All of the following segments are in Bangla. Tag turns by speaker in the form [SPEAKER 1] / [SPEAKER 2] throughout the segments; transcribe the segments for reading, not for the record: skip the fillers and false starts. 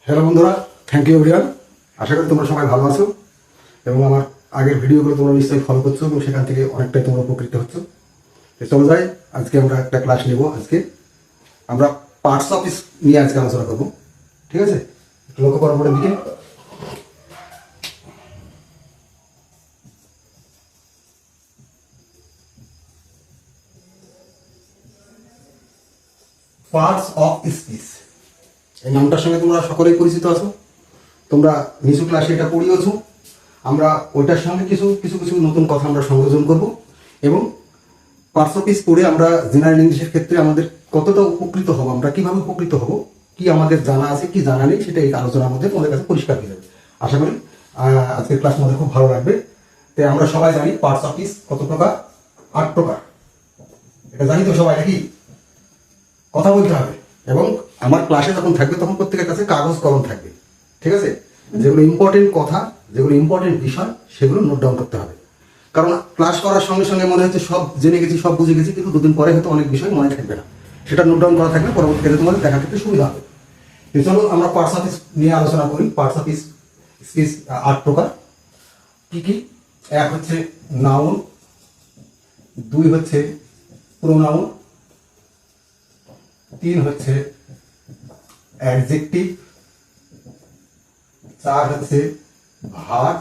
[SPEAKER 1] হ্যালো বন্ধুরা, থ্যাংক ইউ এভরিওয়ান। আশা করি তোমরা সবাই ভালো আছো এবং আমার আগের ভিডিওগুলো তোমরা নিশ্চয়ই ফলো করছো এবং সেখান থেকে অনেকটাই তোমরা উপকৃত হচ্ছ। তো চলো যাই, আজকে আমরা একটা ক্লাস নেব। আজকে আমরা পার্টস অফ স্পিচ নিয়ে আজকে আলোচনা করবো, ঠিক আছে? একটু লক্ষ্য করার পরের দিকে পার্টস অফ স্পিচ, এই নামটার সঙ্গে তোমরা সকলেই পরিচিত আছো। তোমরা নিচু ক্লাসে এটা পড়িয়েছো। আমরা ওইটার সঙ্গে কিছু কিছু কিছু নতুন কথা আমরা সংযোজন করব এবং পার্টস অফ স্পিচ পড়ে আমরা জেনারেল ইংলিশের ক্ষেত্রে আমাদের কতটা উপকৃত হব, আমরা কিভাবে উপকৃত হব, কি আমাদের জানা আছে কি জানা নেই, সেটা এই আলোচনার মধ্যে তোমাদের কাছে পরিষ্কার হয়ে যাবে। আশা করি আজকের ক্লাস আমাদের খুব ভালো লাগবে। তাই আমরা সবাই জানি পার্টস অফ স্পিচ কত প্রকার, 8 প্রকার। এটা জানি তো সবাই, নাকি? কথা বলতে হবে এবং আমার ক্লাসে যখন থাকবে তখন প্রত্যেকের কাছে কাগজ কলম থাকবে, ঠিক আছে? যেগুলো ইম্পর্টেন্ট কথা, যেগুলো ইম্পর্টেন্ট বিষয়, সেগুলো নোট ডাউন করতে হবে। কারণ ক্লাস করার সঙ্গে সঙ্গে মনে হচ্ছে সব জেনে গেছি, সব বুঝে গেছি, কিন্তু দুদিন পরে হয়তো অনেক বিষয় মনে থাকবে না। সেটা নোট ডাউন করা থাকলে পরবর্তীকালে তোমাদের দেখার ক্ষেত্রে সুবিধা হবে। তো চলো আমরা পার্টস অফ স্পিচ নিয়ে আলোচনা করি। পার্টস অফ স্পিচ 8 প্রকার। কি কি? 1 হচ্ছে নাউন, 2 হচ্ছে প্রোনাউন, 3 হচ্ছে অ্যাডজেক্টিভ, 4 হচ্ছে ভার্ব,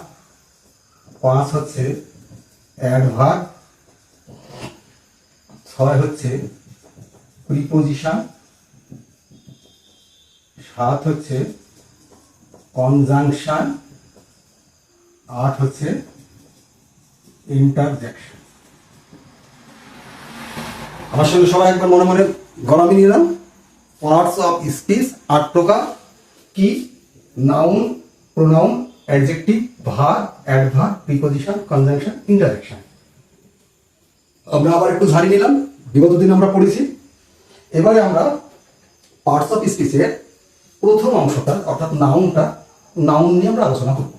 [SPEAKER 1] 5 হচ্ছে অ্যাডভার্ব, 6 হচ্ছে প্রিপোজিশন, 7 হচ্ছে কনজাংশন, 8 হচ্ছে ইন্টারজেকশন। আমার সঙ্গে সবাই একবার মনে মনে গণামি নিলাম। পার্টস অফ স্পিচ 8 প্রকার। কি? Noun, pronoun, adjective, verb, adverb, preposition, conjunction, interjection. আমরা আবার একটু ঝাড়ি নিলাম, বিগত দিন আমরা পড়েছি। এবারে আমরা পার্টস অফ স্পিচের প্রথম অংশটা অর্থাৎ নাউন নিয়ে আমরা আলোচনা করব।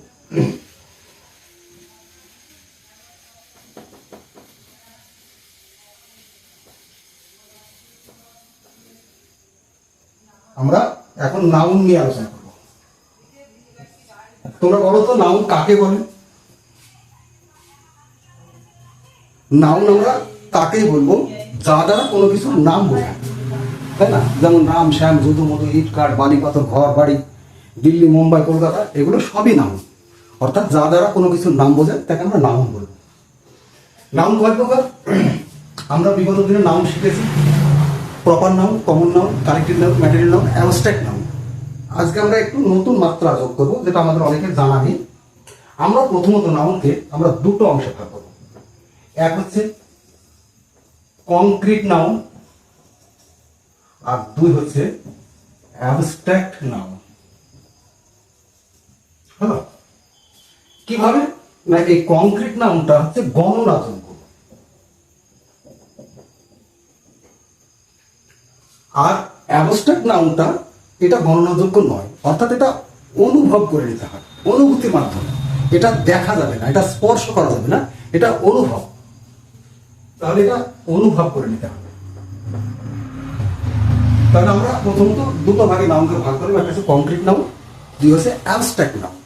[SPEAKER 1] আমরা এখন নাউন নিয়ে আলোচনা করব। তোমরা বলো তো, নাউন কাকে বলে? নাউন আমরা তাকেই বলবো যা দ্বারা কোনো কিছুর নাম বোঝায়, তাই না? যেমন রাম, শ্যাম, যদু, মধু, ইট, কাঠ, বালি, পাথর, ঘর, বাড়ি, দিল্লি, মুম্বাই, কলকাতা, এগুলো সবই নাউন। অর্থাৎ যা দ্বারা কোনো কিছুর নাম বোঝায় তাকে আমরা নাউন বলবো। নাউন কয় প্রকার? আমরা বিগত দিনে নাউন শিখেছি। Proper noun, common noun, collective noun, material noun, abstract noun. আজকে আমরা একটু নতুন মাত্রা যোগ করবো, যেটা আমাদের অনেকের জানা নেই। আমরা প্রথমত নাউনকে আমরা দুটো অংশে ভাগ করবো। এক হচ্ছে কংক্রিট নাউন আর 2 হচ্ছে অ্যাবস্ট্রাক্ট নাউন। হলো? কিভাবে? না, এই কংক্রিট নাউনটা হচ্ছে গণনাযোগ্য আর অ্যাবস্ট্রাক্ট নাউনটা এটা গণনাযোগ্য নয়। অর্থাৎ এটা অনুভব করে নিতে হয়, অনুভূতির মাধ্যমে। এটা দেখা যাবে না, এটা স্পর্শ করা যাবে না, এটা অনুভব। তাহলে এটা অনুভব করে নিতে হবে। তাহলে আমরা প্রথমত দুটো ভাগে নাউনকে ভাগ করি। একটা হচ্ছে কংক্রিট নাউন, 2 হচ্ছে অ্যাবস্ট্রাক্ট নাউন।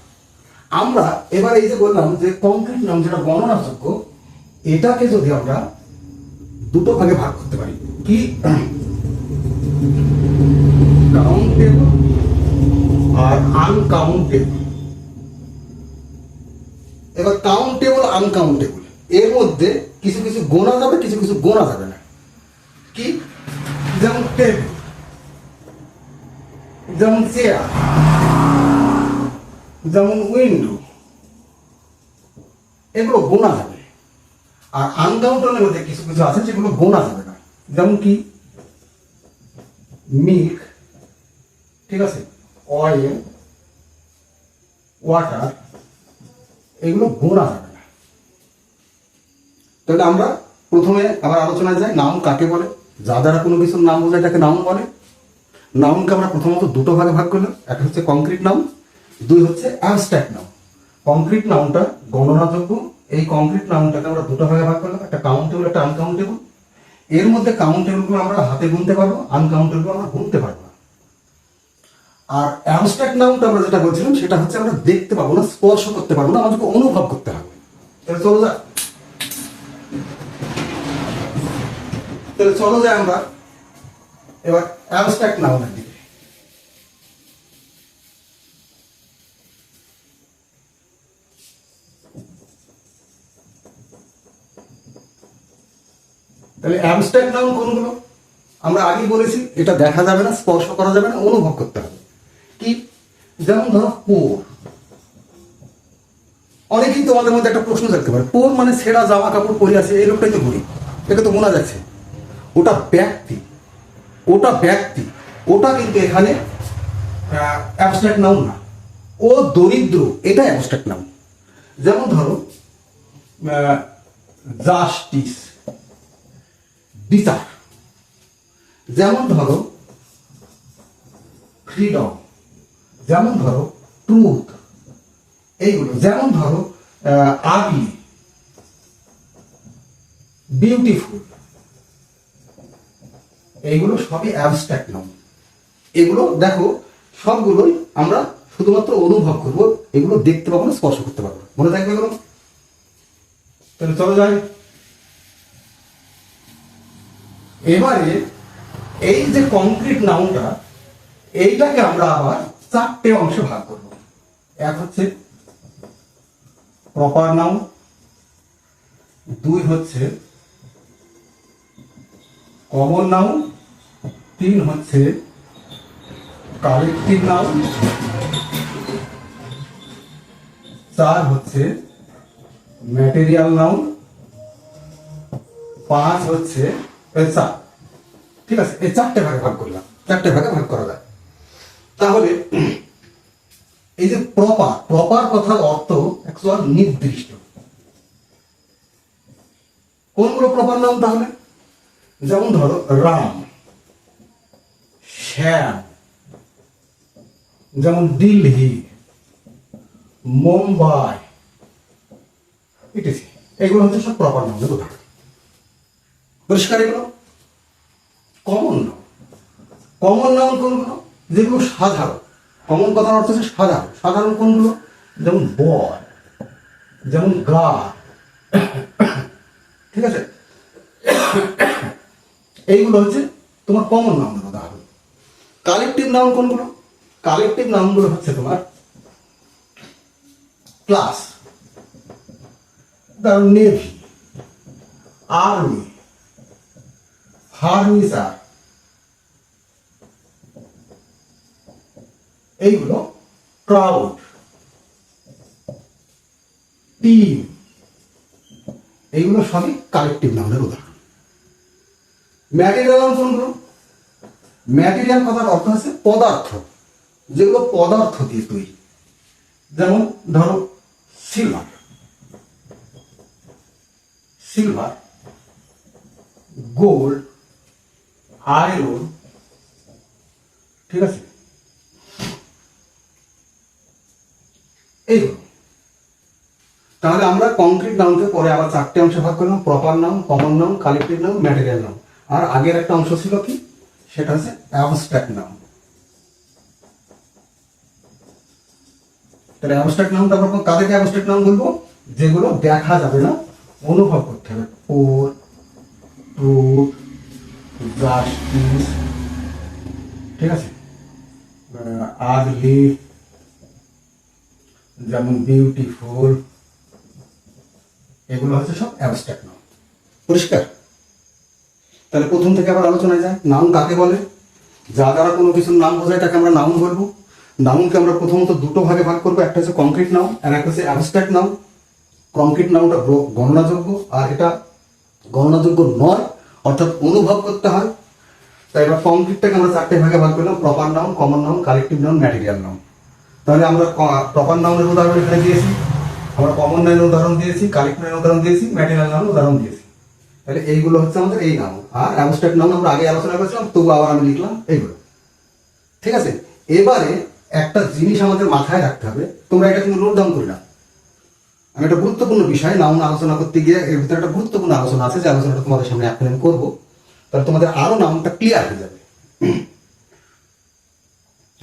[SPEAKER 1] আমরা এবার এই যে বললাম যে কংক্রিট নাউন যেটা গণনাযোগ্য, এটাকে যদি আমরা দুটো ভাগে ভাগ করতে পারি। কি? কাউন্টেবল আর আনকাউন্টেবল। এবার কাউন্টেবল, আনকাউন্টেবল, এর মধ্যে কিছু কিছু গোনা যাবে, কিছু কিছু গোনা যাবে না। কি? যেমন টেবিল, যেমন চেয়ার, যেমন উইন্ডো, এগুলো গোনা যাবে। আর আনকাউন্টেবলের মধ্যে কিছু কিছু আছে যেগুলো গোনা যাবে না। যেমন কি? মিল্ক, ঠিক আছে, অয়েল, ওয়াটার, এগুলো গোনা যাবে না। তাহলে আমরা প্রথমে আবার আলোচনায় যাই, নাউন কাকে বলে। যা দ্বারা কোনো কিছুর নাম বোঝায় তাকে নাউন বলে। নাউনকে আমরা প্রথমত দুটো ভাগে ভাগ করলাম। একটা হচ্ছে কংক্রিট নাউন, 2 হচ্ছে অ্যাবস্ট্রাক্ট নাউন। কংক্রিট নাউনটা গণনাযোগ্য। এই কংক্রিট নাউনটাকে আমরা দুটো ভাগে ভাগ করলাম, একটা কাউন্টেবল, একটা আনকাউন্টেবল। এর মধ্যে কাউন্টেবলগুলো আমরা হাতে গুনতে পারবো, আনকাউন্টেবলগুলো আমরা গুনতে পারবো না। আর অ্যাবস্ট্রাক্ট নাউনটা আমরা যেটা বলছিলাম সেটা হচ্ছে আমরা দেখতে পাবো না, স্পর্শ করতে পারবো না, আমাদেরকে অনুভব করতে হবে। তাহলে চলো যাই আমরা এবার অ্যাবস্ট্রাক্ট নাউনের দিকে। তাহলে অ্যাবস্ট্রাক্ট নাউন কোনগুলো? আমরা আগেই বলেছি এটা দেখা যাবে না, স্পর্শ করা যাবে না, অনুভব করতে হবে। কি? যেমন ধরো পোর। অনেকেই তোমাদের মধ্যে একটা প্রশ্ন থাকতে পারে, পোর মানে ছেঁড়া জামা কাপড় পরে আছে, এই লোকটাই তো ঘুরি, এটা তো বোঝা যাচ্ছে। ওটা ব্যক্তি, ওটা কিন্তু এখানে অ্যাবস্ট্রাক্ট নাউন না, ও দরিদ্র, এটা অ্যাবস্ট্রাক্ট নাউন। যেমন ধরো জাস্টিস, বিচার। যেমন ধরো ফ্রিডম, যেমন ধরো ট্রুথ, এইগুলো। যেমন ধরো আগলি, বিউটিফুল, এইগুলো সবই অ্যাবস্ট্রাক্ট নাউন। এগুলো দেখো সবগুলোই আমরা শুধুমাত্র অনুভব করবো, এগুলো দেখতে পাবো না, স্পর্শ করতে পারবো না। মনে থাকবে এগুলো? তাহলে চলো যাই এবারে এই যে কংক্রিট নাউনটা, এইটাকে আমরা আবার 4টে অংশে ভাগ করব। এক হচ্ছে প্রপার নাউন, 2 হচ্ছে কমন নাউন, 3 হচ্ছে কালেকটিভ নাউন, 4 হচ্ছে ম্যাটেরিয়াল নাউন, 5 হচ্ছে চার। ঠিক আছে, এই 4টে ভাগে ভাগ করলাম, 4টে ভাগে ভাগ করা যায়। তাহলে এই যে প্রপার কথার অর্থ একচুয়াল নির্দিষ্ট। কোনগুলো প্রপার নাউন তাহলে? যেমন ধরো রাম, শ্যাম, যেমন দিল্লি, মুম্বাই, ইত্যাদি। এগুলো হচ্ছে সব প্রপার নাউনের উদাহরণ। পরিষ্কার? এগুলো কমন নাউন কোনগুলো? যেগুলো সাধারণ। কমন কথার অর্থ হচ্ছে সাধারণ। সাধারণ কোনগুলো? যেমন বয়, যেমন গা। ঠিক আছে, এইগুলো হচ্ছে তোমার কমন নাউনের উদাহরণ। কালেকটিভ নাউন কোনগুলো? কালেকটিভ নাউনগুলো হচ্ছে তোমার ক্লাস, নেভি, আর্মি, ফার্নিচার, এইগুলো ক্রাউড, টিম, এইগুলো সবই কালেকটিভ নাউনের উদাহরণ। ম্যাটেরিয়াল নাউন কোনগুলো? ম্যাটেরিয়াল কথার অর্থ হচ্ছে পদার্থ, যেগুলো পদার্থ দিয়ে তৈরি। যেমন ধরো সিলভার, গোল্ড, আয়রন। ঠিক আছে, এইগুলো। তাহলে আমরা কংক্রিট নাউনকে পরে আবার 4টে অংশে ভাগ করলাম: proper noun, common noun, collective noun, material noun. আর আগের একটা অংশ ছিল কি? সেটা হচ্ছে অ্যাবস্ট্রাক্ট নাউন। তাহলে অ্যাবস্ট্রাক্ট নাউনটা আমরা কাদেরকে অ্যাবস্ট্রাক্ট নাউন বলবো? যেগুলো দেখা যাবে না, অনুভব করতে হবে। পোর, ট্রুথ, জাস্টিস, ঠিক আছে, আগলি, যেমন বিউটিফুল, এগুলো হচ্ছে সব অ্যাবস্ট্রাক্ট নাউন। পরিষ্কার? তাহলে প্রথম থেকে আবার আলোচনায় যায়। নাউন কাকে বলে? যা দ্বারা কোনো কিছুর নাম বোঝায় তাকে আমরা নাউন বলবো। নাউনকে আমরা প্রথমত 2টো ভাগে ভাগ করবো, একটা হচ্ছে কংক্রিট নাউন আর একটা হচ্ছে অ্যাবস্ট্রাক্ট নাউন। কংক্রিট নাউনটা গণনাযোগ্য, আর এটা গণনাযোগ্য নয়, অর্থাৎ অনুভব করতে হয়। তাই এবার কংক্রিটটাকে আমরা 4টে ভাগে ভাগ করলাম: proper noun, common noun, collective noun, material noun. তাহলে আমরা প্রপার নাউনের উদাহরণ এখানে দিয়েছি, আমরা কমন নাউনের উদাহরণ দিয়েছি, কালেকটিভ নাউনের উদাহরণ দিয়েছি, ম্যাটেরিয়াল নাউনের উদাহরণ দিয়েছি। তাহলে এইগুলো হচ্ছে আমাদের এই নাউন। আর অ্যাবস্ট্রাক্ট নাউন আমরা আগে আলোচনা করেছিলাম, তবু আবার আমি লিখলাম এইগুলো। ঠিক আছে, এবারে একটা জিনিস আমাদের মাথায় রাখতে হবে, তোমরা এটা কিন্তু নোট ডাউন করে নাও। আমি একটা গুরুত্বপূর্ণ বিষয় নাউন আলোচনা করতে গিয়ে এর ভিতরে একটা গুরুত্বপূর্ণ আলোচনা আছে, যে আলোচনাটা তোমাদের সামনে এখন আমি করবো। তাহলে তোমাদের আরো নাউনটা ক্লিয়ার হয়ে যাবে।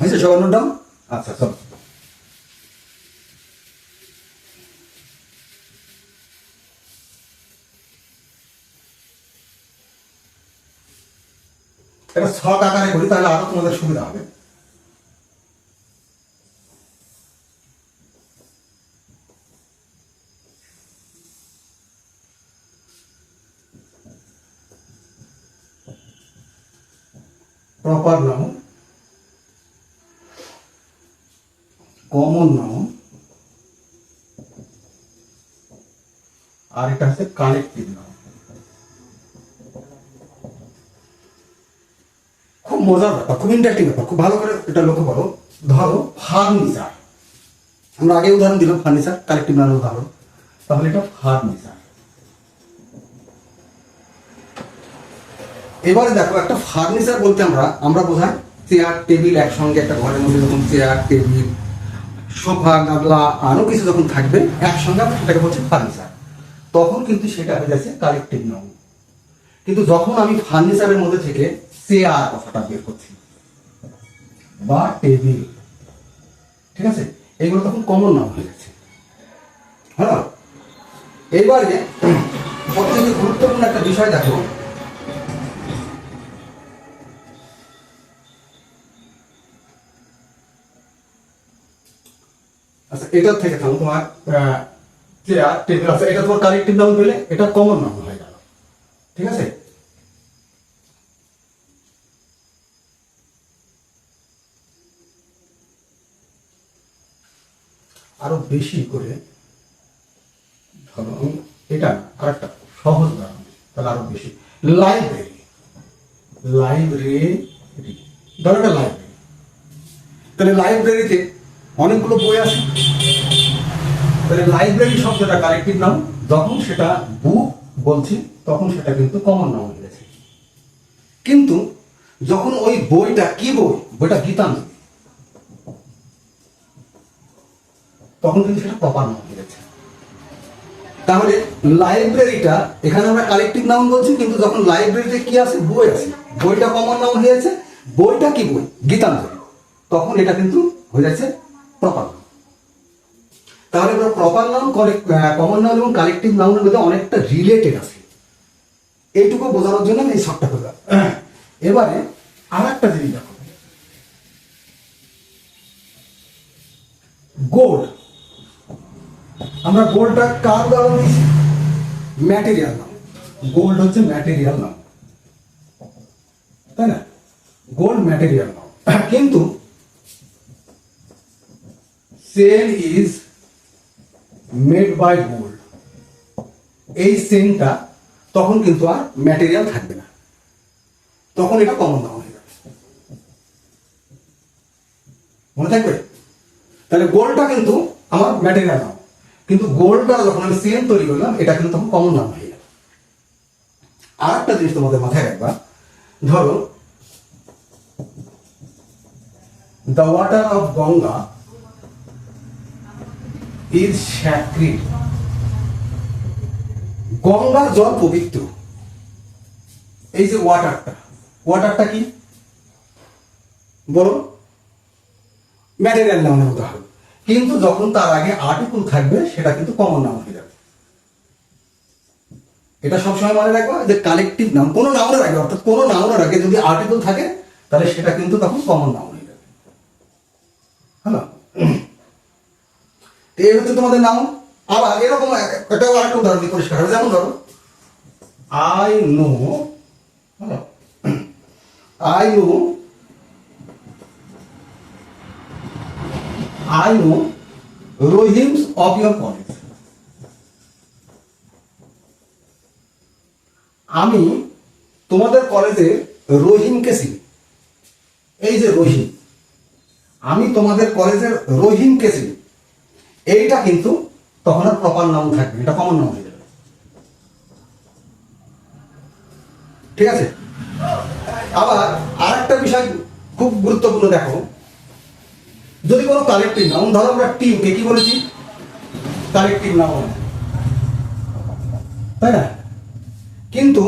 [SPEAKER 1] হয়েছে সবার নোট ডাউন? আচ্ছা চলো। এটা ছক আকারে করি তাহলে আরো তোমাদের সুবিধা হবে। প্রপার নাউন, কমন নাউন, আর এটা হচ্ছে কালেকটিভ নাউন। খুব মজার ব্যাপার, খুব ইন্টারেস্টিং ব্যাপার, খুব ভালো করে এটা লক্ষ্য করো। ধরো ফার্নিচার, আমরা আগে উদাহরণ দিলাম ফার্নিচার কালেকটিভ নাউনের উদাহরণ, তাহলে এটা ফার্নিচার। এবারে দেখো একটা ফার্নিচার বলতে আমরা বোঝাই চেয়ার টেবিল একসঙ্গে একটা ঘরের মধ্যে যখন চেয়ার টেবিল সোফা গাদলা আরো কিছু যখন থাকবে একসঙ্গে আমরা সেটাকে বলছি ফার্নিচার, তখন কিন্তু সেটা হয়ে যাচ্ছে কালেকটিভ নাউন। কিন্তু যখন আমি ফার্নিচারের মধ্যে থেকে চেয়ার কথাটা বের করছি বা টেবিল, ঠিক আছে, এগুলো তখন কমন নাউন হয়ে গেছে। হ্যাঁ, এবারে সবথেকে গুরুত্বপূর্ণ একটা বিষয় দেখো, আচ্ছা এটার থেকে থাকো তোমার চেয়ার টেবিল আছে, এটা তোমার কালেকটিভ নাউন পেলে এটা কমন নাউন হয়ে গেল, ঠিক আছে। আরো বেশি করে ধরো এটা আরেকটা সহজ উদাহরণ, তাহলে আরো বেশি লাইব্রেরি, লাইব্রেরি ধরো একটা লাইব্রেরি, তাহলে লাইব্রেরিতে অনেকগুলো বই আছে, তাহলে লাইব্রেরি শব্দটা কালেকটিভ নাউন, যখন সেটা বুক বলছি তখন সেটা কিন্তু কমন নাউন হয়ে গেছে। কিন্তু যখন ওই বইটা কি বই, বইটা গীতাঞ্জলি, তখন কিন্তু সেটা প্রপার নাউন হয়ে গেছে। তাহলে লাইব্রেরিটা এখানে আমরা কালেকটিভ নাউন বলছি, কিন্তু যখন লাইব্রেরিতে কি আছে, বই আছে, বইটা কমন নাউন হয়েছে, বইটা কি বই, গীতাঞ্জলি, তখন এটা কিন্তু হয়ে যাচ্ছে প্রপার নাউন। তাহলে প্রপার নাউন, কমন নাউন এবং কালেকটিভ নাউনের মধ্যে অনেকটা রিলেটেড আছে, এইটুকু বোঝানোর জন্য আমি এই শখটা করলাম। এবারে আর একটা জিনিস দেখো, গোল্ড, আমরা গোল্ডটা কার উদাহরণ দিচ্ছি, ম্যাটেরিয়াল নাম, গোল্ড হচ্ছে ম্যাটেরিয়াল নাম, তাই না, গোল্ড ম্যাটেরিয়াল নাম। কিন্তু chain is made by gold, এই চেনটা তখন কিন্তু আর ম্যাটেরিয়াল থাকবে না, তখন এটা কমন নাউন হয়ে যাবে, মনে থাকবে। তাহলে গোল্ডটা কিন্তু আমার ম্যাটেরিয়াল নাম, কিন্তু গোল্ডটা যখন আমি চেন তৈরি করলাম এটা কিন্তু তখন কমন নাউন হয়ে যাবে। আর একটা জিনিস তোমাদের মাথায় রাখবা, ধরো the water of Ganga is স্যাক্রিড, গঙ্গার জল পবিত্র। এই যে ওয়াটারটা, ওয়াটারটা কি বলো, ম্যাটেরিয়াল নাউনের উদাহরণ, কিন্তু যখন তার আগে আর্টিকেল থাকবে সেটা কিন্তু কমন নাউন হয়ে যাবে। এটা সবসময় মনে রাখবা যে কালেকটিভ নাউন কোনো নাউনের আগে, অর্থাৎ কোনো নাউনের আগে যদি আর্টিকেল থাকে তাহলে সেটা কিন্তু তখন কমন নাউন হয়ে যাবে। হ্যাঁ, এই হচ্ছে তোমাদের নাউন। আবার এরকম একটা আরেকটা উদাহরণ দিয়ে পরিষ্কার হবে, যেমন ধরো I know, I know, I know Rohims of your college. আমি তোমাদের কলেজে রহিমকে চিনি, এই যে রহিম, আমি তোমাদের কলেজের রহিমকে চিনি, এইটা কিন্তু তখন আর প্রপার নাউন থাকবে, এটা কমন নাউন হয়ে যাবে, ঠিক আছে। আবার আরেকটা বিষয় খুব গুরুত্বপূর্ণ দেখো, যদি কোনো কালেকটিভ নাউন, ধরো আমরা টিমকে কি বলেছি, কালেকটিভ নাউন, তাই না, কিন্তু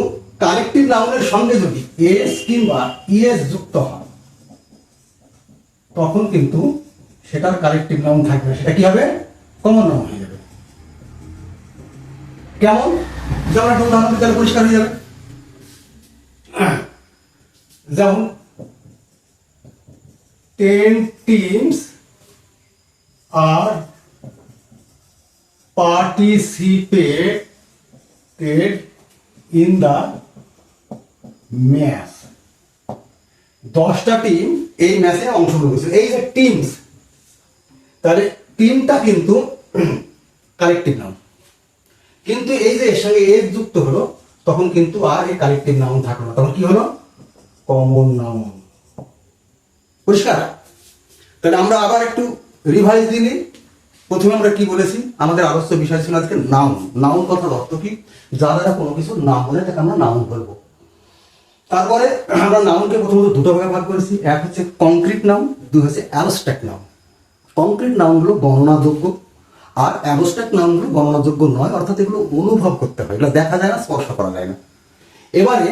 [SPEAKER 1] কালেকটিভ নাউনের সঙ্গে যদি এস কিংবা ইএস যুক্ত হয় তখন কিন্তু সেটার কালেকটিভ নাউন থাকবে না, সেটা কি হবে? কমন নাউন হয়ে যাবে। কেমন? যেমন একটা উদাহরণ দিতে গেলে পরিষ্কার হয়ে যাবে। যেমন 10 teams are participated in the match. 10টা টিম এই ম্যাচে অংশগ্রহণ করেছে। এই যে টিমস, তাহলে টিমটা কিন্তু কালেকটিভ নাউন, কিন্তু এই যে এর সঙ্গে এজ যুক্ত হলো তখন কিন্তু আর এই কালেকটিভ নাউন থাকলো না, তখন কি হলো? Common noun. পরিষ্কার? তাহলে আমরা আবার একটু রিভাইজ দিলি। প্রথমে আমরা কি বলেছি? আমাদের আলোচ্য বিষয় ছিল আজকে নাউন। নাউন কথার অর্থ কি? যা দ্বারা কোনো কিছু নাম বলে তাকে আমরা নাউন বলবো। তারপরে আমরা নাউনকে প্রথমত দুটো ভাগে ভাগ করেছি, এক হচ্ছে কংক্রিট নাউন, দুই হচ্ছে অ্যাবস্ট্রাক্ট নাউন। কংক্রিট নাউনগুলো গণনাযোগ্য, আর অ্যাবস্ট্রাক্ট নাউনগুলো গণনাযোগ্য নয়, অর্থাৎ এগুলো অনুভব করতে হয়, এগুলো দেখা যায় না, স্পর্শ করা যায় না। এবারে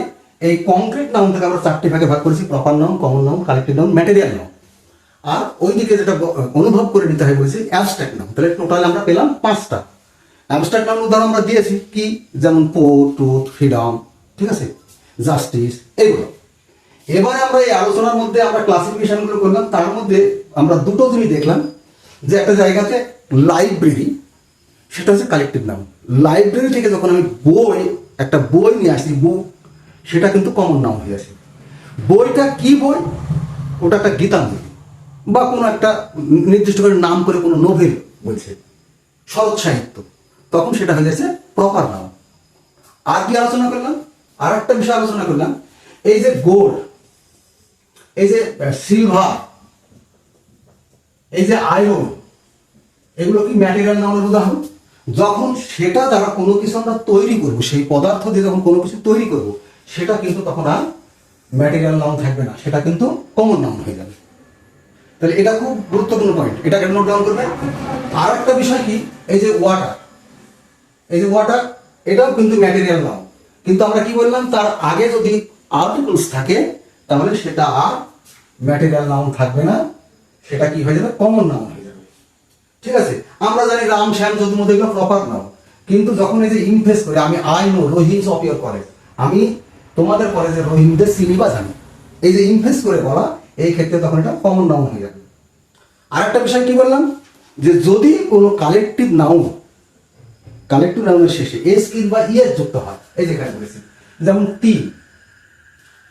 [SPEAKER 1] এই কংক্রিট নাউনটাকে আমরা চারটি ভাগে ভাগ করেছি: proper noun, common noun, collective noun, material noun. আর ওইদিকে যেটা অনুভব করে নিতে হয় বলেছি অ্যাবস্ট্রাক্ট নাউন। তাহলে টোটাল আমরা পেলাম 5টা অ্যাবস্ট্রাক্ট নাউন উদাহরণ আমরা দিয়েছি কি? যেমন পোর, ট্রুথ, ফ্রিডম, ঠিক আছে, জাস্টিস, এগুলো। এবারে আমরা এই আলোচনার মধ্যে আমরা ক্লাসিফিকেশনগুলো করলাম, তার মধ্যে আমরা দুটো জিনিস দেখলাম যে একটা জায়গাতে লাইব্রেরি, সেটা হচ্ছে কালেক্টিভ নাউন। লাইব্রেরি থেকে যখন আমি একটা বই নিয়ে আসি, বুক, সেটা কিন্তু কমন নাউন হয়ে আসে। বইটা কি বই? ওটা একটা গীতাঞ্জলি বা কোনো একটা নির্দিষ্ট করে নাম করে কোনো নোভেল বলছে, শরৎ সাহিত্য, তখন সেটা হয়ে যাচ্ছে প্রপার নাউন। আর কি আলোচনা করলাম? আর একটা বিষয় আলোচনা করলাম, এই যে গোল্ড, এই যে সিলভার, এই যে আয়রন, এগুলো কি ম্যাটেরিয়াল নাউনের উদাহরণ? যখন সেটা দ্বারা কোনো কিছু আমরা তৈরি করবো, সেই পদার্থ দিয়ে যখন কোনো কিছু তৈরি করব, সেটা কিন্তু তখন আর ম্যাটেরিয়াল নাউন থাকবে না, সেটা কিন্তু কমন নাউন হয়ে যাবে। তাহলে এটা খুব গুরুত্বপূর্ণ পয়েন্ট, এটাকে নোট ডাউন করবে। আর একটা বিষয় কি? এই যে ওয়াটার, এই যে ওয়াটার, এটাও কিন্তু ম্যাটেরিয়াল নাউন, কিন্তু আমরা কি বললাম? তার আগে যদি আর্টিকেলস থাকে তাহলে সেটা আর ম্যাটেরিয়াল নাউন থাকবে না, সেটা কি হয়ে যাবে? কমন নাউন হয়ে যাবে। ঠিক আছে? আমরা জানি রাম, শ্যাম, যদুমধু এগুলো প্রপার নাউন, কিন্তু যখন এই যে ইনফেস করে, আমি I know Rahim's of your college, আমি তোমাদের কলেজে রহিমদের চিনি বা জানি, এই যে ইনফেস করে বলা, এই ক্ষেত্রে তখন এটা কমন নাউন হয়ে যাবে। আরেকটা বিষয় কি বললাম? যে যদি কোনো কালেক্টিভ নাউনের শেষে এস কিংবা ইএস যুক্ত হয়, এই যেখানে বলেছি, যেমন টিম,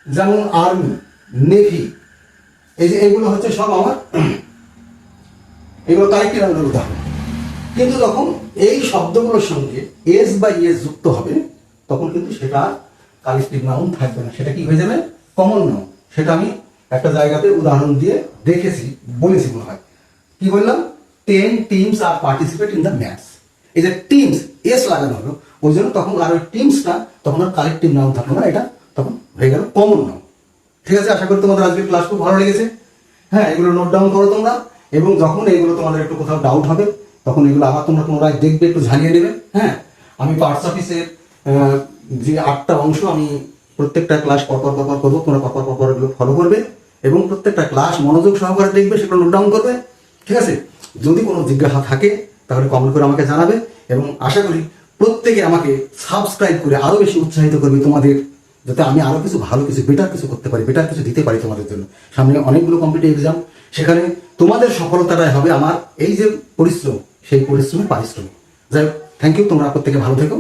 [SPEAKER 1] যেমন আর্মি, নেভি, এই যে এগুলো হচ্ছে সব আমার এগুলো কালেক্টিভ নাউনের উদাহরণ। কিন্তু যখন এই শব্দগুলোর সঙ্গে এস বা ইএস যুক্ত হবে তখন কিন্তু সেটা কালেক্টিভ নাউন থাকবে না, সেটা কি হয়ে যাবে? Common noun. সেটা আমি একটা জায়গাতে উদাহরণ দিয়ে দেখেছি, বলেছি মনে হয়। কি বললাম? 10 teams are participate in the match। এই যে টিমস এস লাগানো হলো, ওই জন্য তখন আর ওই টিমসটা তখন আর কালেক্টিভ নাউন থাকলো না, এটা তখন হয়ে গেল কমন নাউন। ঠিক আছে? আশা করি তোমাদের আজকের ক্লাস খুব ভালো লেগেছে। হ্যাঁ, এগুলো নোট ডাউন করো তোমরা, এবং যখন এগুলো তোমাদের একটু কোথাও ডাউট হবে তখন এগুলো আবার তোমরা পুনরায় দেখবে, একটু ঝালিয়ে নেবে। হ্যাঁ, আমি পার্টস অফিসের যে 8টা অংশ, আমি প্রত্যেকটা ক্লাস পরপর করবো, তোমরা পরপর এগুলো ফলো করবে এবং প্রত্যেকটা ক্লাস মনোযোগ সহকারে দেখবে, সেগুলো নোট ডাউন করবে। ঠিক আছে? যদি কোনো জিজ্ঞাসা থাকে তাহলে কমেন্ট করে আমাকে জানাবে, এবং আশা করি প্রত্যেকে আমাকে সাবস্ক্রাইব করে আরও বেশি উৎসাহিত করবে তোমাদের, যাতে আমি আরও কিছু ভালো কিছু বেটার কিছু করতে পারি, বেটার কিছু দিতে পারি তোমাদের জন্য। সামনে অনেকগুলো কম্পিটিটিভ এক্সাম, সেখানে তোমাদের সফলতাটাই হবে আমার এই যে পরিশ্রম, সেই পরিশ্রমের পারিশ্রমিক। যাই হোক, থ্যাংক ইউ, তোমরা প্রত্যেকে ভালো থেকো।